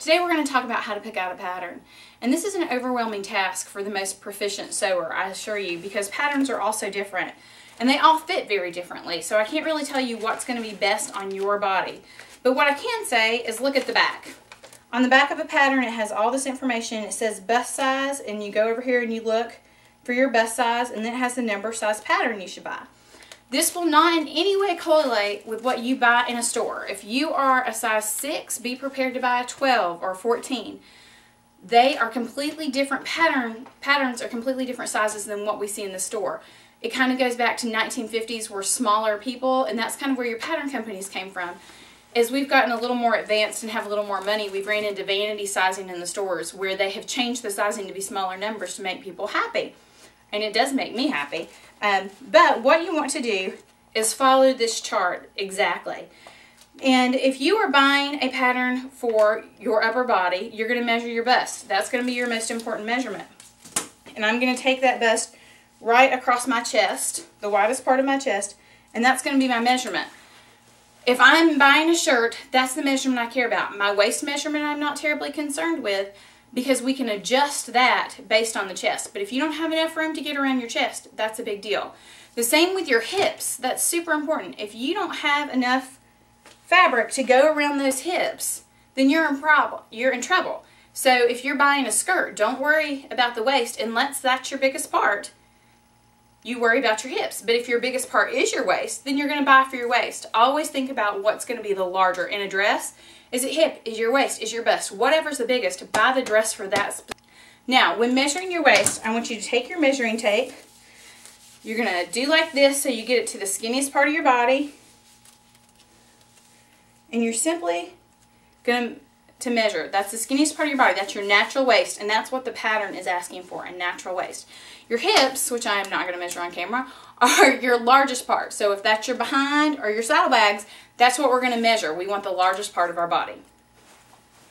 Today we're going to talk about how to pick out a pattern. And this is an overwhelming task for the most proficient sewer, I assure you, because patterns are also different. And they all fit very differently, so I can't really tell you what's going to be best on your body. But what I can say is look at the back. On the back of a pattern, it has all this information. It says bust size, and you go over here and you look for your bust size, and then it has the number size pattern you should buy. This will not in any way correlate with what you buy in a store. If you are a size 6, be prepared to buy a 12 or 14. They are completely different patterns are completely different sizes than what we see in the store. It kind of goes back to 1950s where smaller people, and that's kind of where your pattern companies came from. As we've gotten a little more advanced and have a little more money, we've ran into vanity sizing in the stores where they have changed the sizing to be smaller numbers to make people happy. And it does make me happy. But what you want to do is follow this chart exactly. And if you are buying a pattern for your upper body, you're going to measure your bust. That's going to be your most important measurement. And I'm going to take that bust right across my chest, the widest part of my chest, and that's going to be my measurement. If I'm buying a shirt, that's the measurement I care about. My waist measurement I'm not terribly concerned with, because we can adjust that based on the chest. But if you don't have enough room to get around your chest, that's a big deal. The same with your hips. That's super important. If you don't have enough fabric to go around those hips, then you're in trouble. So if you're buying a skirt, don't worry about the waist unless that's your biggest part. You worry about your hips. But if your biggest part is your waist, then you're going to buy for your waist. Always think about what's going to be the larger in a dress. Is it hip? Is your waist? Is your bust? Whatever's the biggest, buy the dress for that. Now, when measuring your waist, I want you to take your measuring tape. You're going to do like this so you get it to the skinniest part of your body. And you're simply going to measure. That's the skinniest part of your body. That's your natural waist. And that's what the pattern is asking for, a natural waist. Your hips, which I am not going to measure on camera, are your largest part. So if that's your behind or your saddlebags, that's what we're going to measure. We want the largest part of our body.